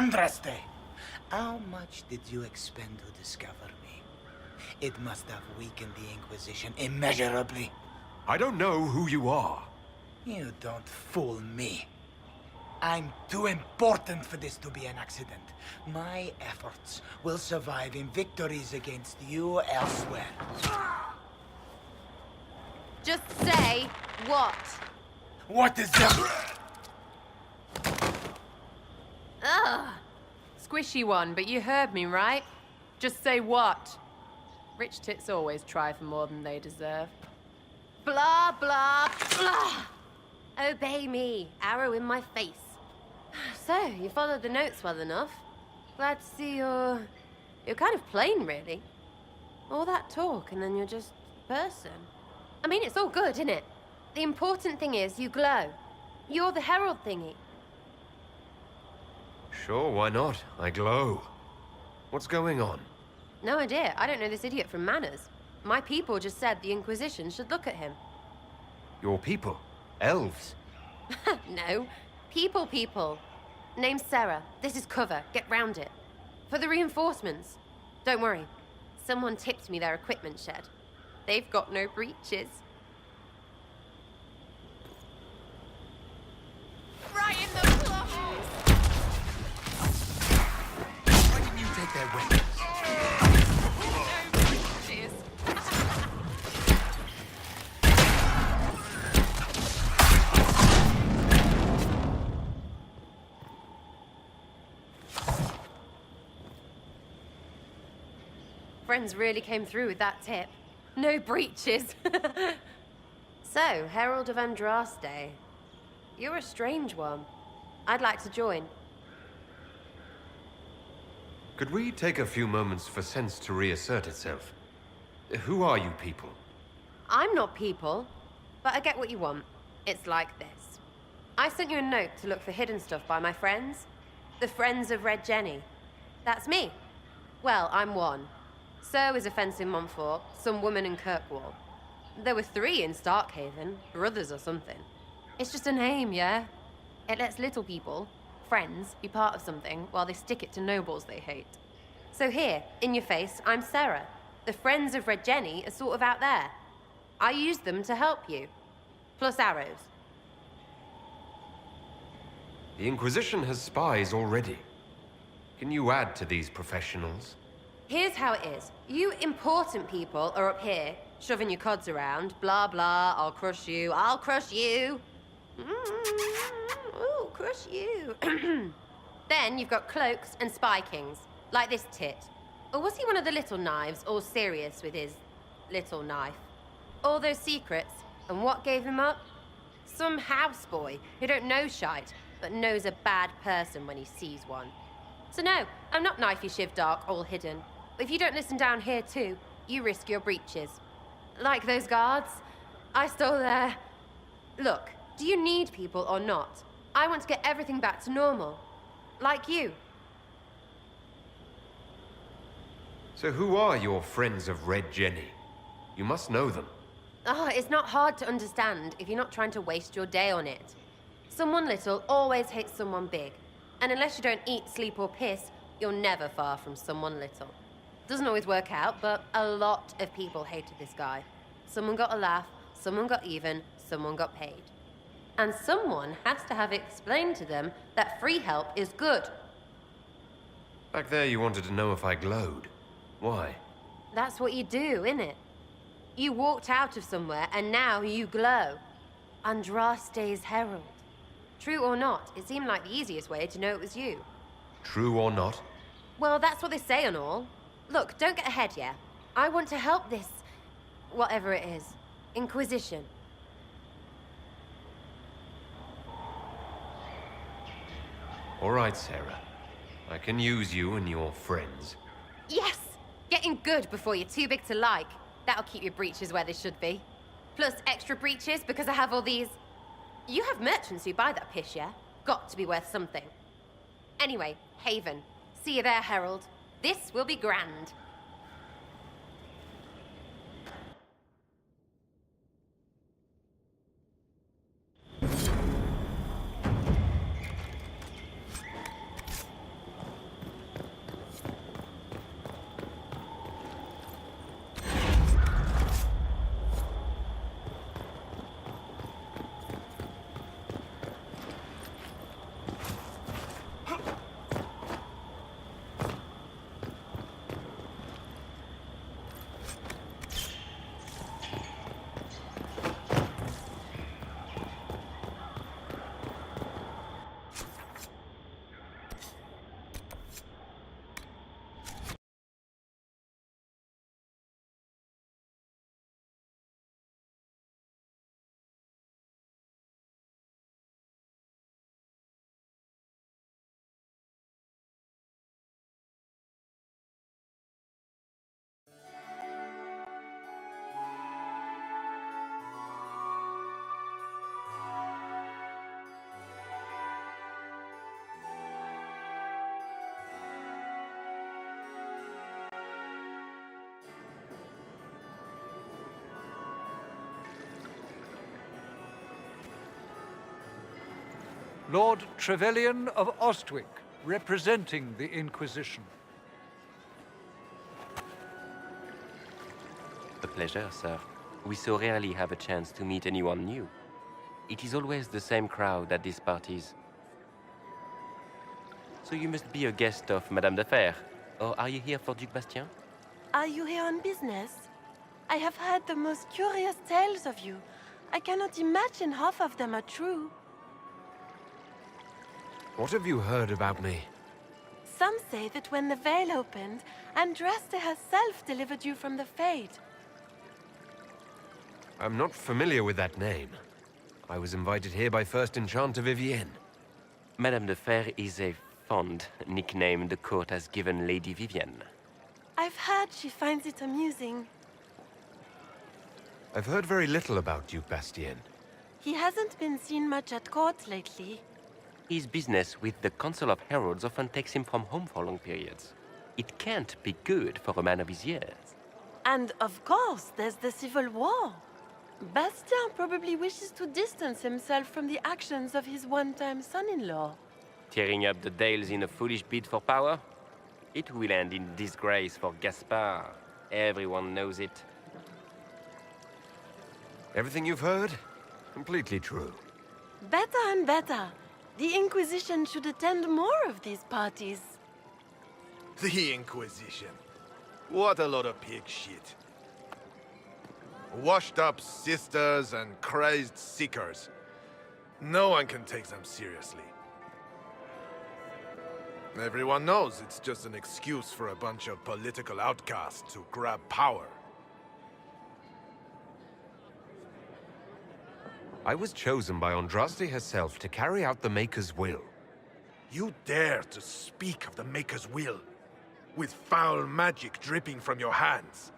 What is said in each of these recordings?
Andraste! How much did you expend to discover me? It must have weakened the Inquisition immeasurably. I don't know who you are. You don't fool me. I'm too important for this to be an accident. My efforts will survive in victories against you elsewhere. Just say what? What is that? Ugh. Squishy one, but you heard me, right? Just say what? Rich tits always try for more than they deserve. Blah, blah, blah. Obey me. Arrow in my face. So, you followed the notes well enough. Glad to see you're kind of plain, really. All that talk, and then you're just person. I mean, it's all good, isn't it? The important thing is you glow. You're the herald thingy. Sure, why not? I glow. What's going on? No idea. I don't know this idiot from Manners. My people just said the Inquisition should look at him. Your people? Elves? No. People. Name's Sera. This is cover. Get round it. For the reinforcements. Don't worry. Someone tipped me their equipment shed. They've got no breaches. Right in the claws! Why didn't you take their weapons? No breaches. Friends really came through with that tip. No breaches. So, Herald of Andraste. You're a strange one. I'd like to join. Could we take a few moments for sense to reassert itself? Who are you people? I'm not people, but I get what you want. It's like this. I sent you a note to look for hidden stuff by my friends. The Friends of Red Jenny. That's me. Well, I'm one. So is a fence in Montfort, some woman in Kirkwall. There were 3 in Starkhaven, brothers or something. It's just a name, yeah? It lets little people, friends, be part of something while they stick it to nobles they hate. So here, in your face, I'm Sera. The Friends of Red Jenny are sort of out there. I use them to help you. Plus arrows. The Inquisition has spies already. Can you add to these professionals? Here's how it is. You important people are up here, shoving your cods around. Blah, blah, I'll crush you, I'll crush you. Ooh, crush you. Then you've got cloaks and spy kings, like this tit. Or was he one of the little knives, all serious with his little knife? All those secrets, and what gave him up? Some houseboy who don't know shite, but knows a bad person when he sees one. So no, I'm not knifey shiv dark, all hidden. But if you don't listen down here too, you risk your breeches. Like those guards, I stole their... Look, do you need people or not? I want to get everything back to normal. Like you. So who are your Friends of Red Jenny? You must know them. Oh, it's not hard to understand if you're not trying to waste your day on it. Someone little always hates someone big. And unless you don't eat, sleep, or piss, you're never far from someone little. Doesn't always work out, but a lot of people hated this guy. Someone got a laugh, someone got even, someone got paid. And someone has to have explained to them that free help is good. Back there you wanted to know if I glowed. Why? That's what you do, innit? You walked out of somewhere and now you glow. Andraste's herald. True or not, it seemed like the easiest way to know it was you. True or not? Well, that's what they say and all. Look, don't get ahead, yeah? I want to help this... whatever it is. Inquisition. All right, Sera. I can use you and your friends. Yes! Getting good before you're too big to like. That'll keep your breeches where they should be. Plus extra breeches because I have all these... You have merchants who buy that piss, yeah? Got to be worth something. Anyway, Haven. See you there, Herald. This will be grand. Lord Trevelyan of Ostwick, representing the Inquisition. A pleasure, sir. We so rarely have a chance to meet anyone new. It is always the same crowd at these parties. So you must be a guest of Madame de Fer, or are you here for Duc Bastien? Are you here on business? I have heard the most curious tales of you. I cannot imagine half of them are true. What have you heard about me? Some say that when the veil opened, Andraste herself delivered you from the Fade. I'm not familiar with that name. I was invited here by First Enchanter Vivienne. Madame de Fer is a fond nickname the court has given Lady Vivienne. I've heard she finds it amusing. I've heard very little about Duke Bastien. He hasn't been seen much at court lately. His business with the Council of Heralds often takes him from home for long periods. It can't be good for a man of his years. And of course, there's the Civil War. Bastien probably wishes to distance himself from the actions of his one-time son-in-law. Tearing up the Dales in a foolish bid for power? It will end in disgrace for Gaspard. Everyone knows it. Everything you've heard? Completely true. Better and better. The Inquisition should attend more of these parties. The Inquisition. What a lot of pig shit. Washed up sisters and crazed seekers. No one can take them seriously. Everyone knows it's just an excuse for a bunch of political outcasts to grab power. I was chosen by Andraste herself to carry out the Maker's will. You dare to speak of the Maker's will, with foul magic dripping from your hands.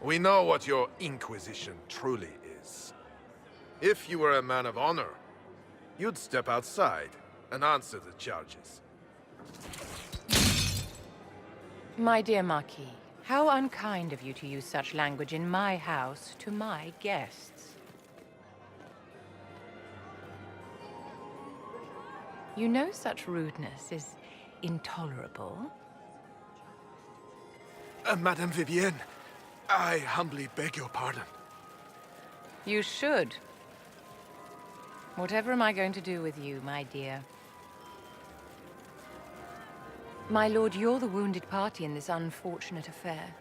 We know what your Inquisition truly is. If you were a man of honor, you'd step outside and answer the charges. My dear Marquis, how unkind of you to use such language in my house to my guests. You know such rudeness is intolerable. Madame Vivienne, I humbly beg your pardon. You should. Whatever am I going to do with you, my dear? My lord, you're the wounded party in this unfortunate affair.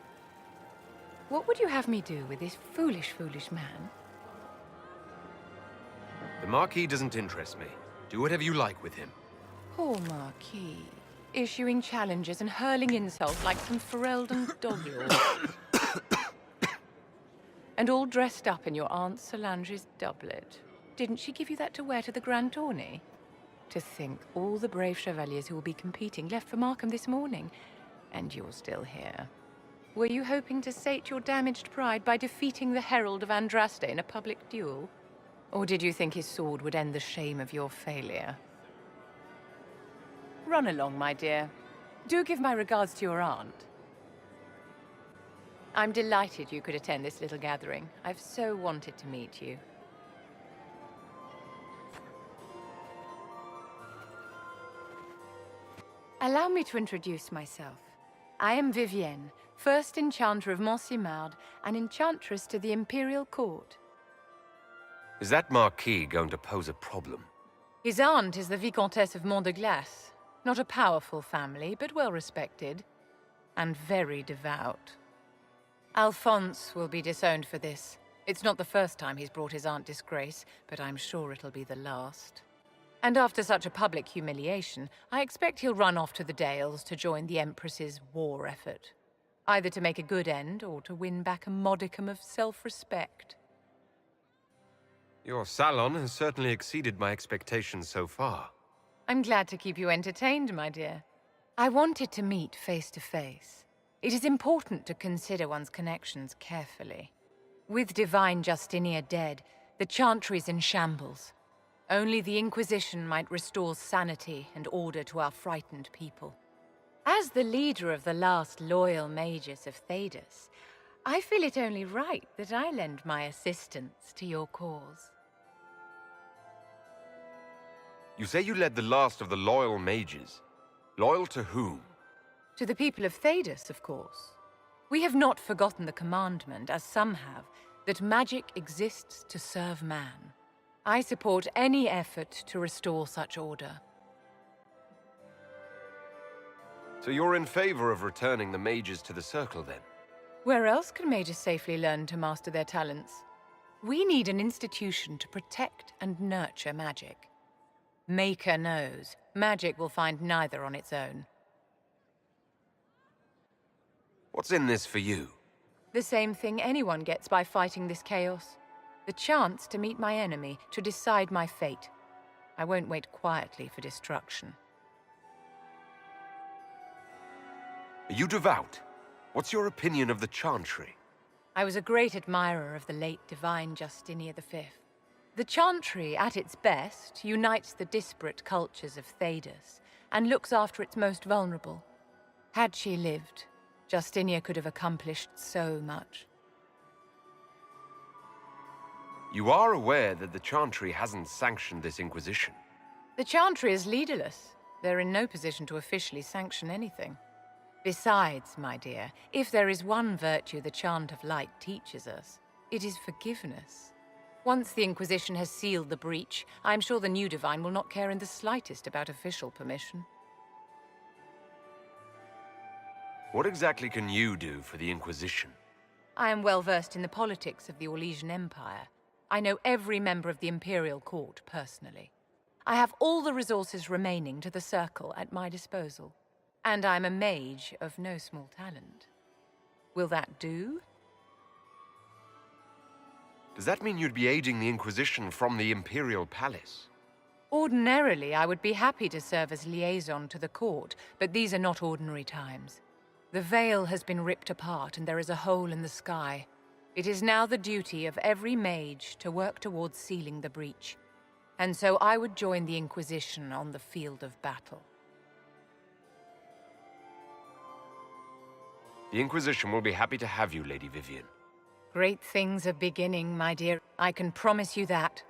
What would you have me do with this foolish, foolish man? The Marquis doesn't interest me. Do whatever you like with him. Poor Marquis. Issuing challenges and hurling insults like some Ferelden dog-lord. And all dressed up in your Aunt Solange's doublet. Didn't she give you that to wear to the Grand Tourney? To think all the brave chevaliers who will be competing left for Markham this morning, and you're still here. Were you hoping to sate your damaged pride by defeating the Herald of Andraste in a public duel? Or did you think his sword would end the shame of your failure? Run along, my dear. Do give my regards to your aunt. I'm delighted you could attend this little gathering. I've so wanted to meet you. Allow me to introduce myself. I am Vivienne, first Enchanter of Montsimard and Enchantress to the Imperial Court. Is that Marquis going to pose a problem? His aunt is the Vicomtesse of Mont de Glace. Not a powerful family, but well respected. And very devout. Alphonse will be disowned for this. It's not the first time he's brought his aunt disgrace, but I'm sure it'll be the last. And after such a public humiliation, I expect he'll run off to the Dales to join the Empress's war effort. Either to make a good end, or to win back a modicum of self-respect. Your salon has certainly exceeded my expectations so far. I'm glad to keep you entertained, my dear. I wanted to meet face to face. It is important to consider one's connections carefully. With Divine Justinia dead, the Chantry's in shambles. Only the Inquisition might restore sanity and order to our frightened people. As the leader of the last loyal mages of Thedas, I feel it only right that I lend my assistance to your cause. You say you led the last of the loyal mages. Loyal to whom? To the people of Thedas, of course. We have not forgotten the commandment, as some have, that magic exists to serve man. I support any effort to restore such order. So you're in favor of returning the mages to the Circle, then? Where else can mages safely learn to master their talents? We need an institution to protect and nurture magic. Maker knows, magic will find neither on its own. What's in this for you? The same thing anyone gets by fighting this chaos. The chance to meet my enemy, to decide my fate. I won't wait quietly for destruction. Are you devout? What's your opinion of the Chantry? I was a great admirer of the late divine Justinia V. The Chantry, at its best, unites the disparate cultures of Thedas and looks after its most vulnerable. Had she lived, Justinia could have accomplished so much. You are aware that the Chantry hasn't sanctioned this Inquisition. The Chantry is leaderless. They're in no position to officially sanction anything. Besides, my dear, if there is one virtue the Chant of Light teaches us, it is forgiveness. Once the Inquisition has sealed the breach, I'm sure the new Divine will not care in the slightest about official permission. What exactly can you do for the Inquisition? I am well versed in the politics of the Orlesian Empire. I know every member of the Imperial Court personally. I have all the resources remaining to the Circle at my disposal. And I'm a mage of no small talent. Will that do? Does that mean you'd be aiding the Inquisition from the Imperial Palace? Ordinarily, I would be happy to serve as liaison to the court, but these are not ordinary times. The veil has been ripped apart and there is a hole in the sky. It is now the duty of every mage to work towards sealing the breach. And so I would join the Inquisition on the field of battle. The Inquisition will be happy to have you, Lady Vivienne. Great things are beginning, my dear. I can promise you that.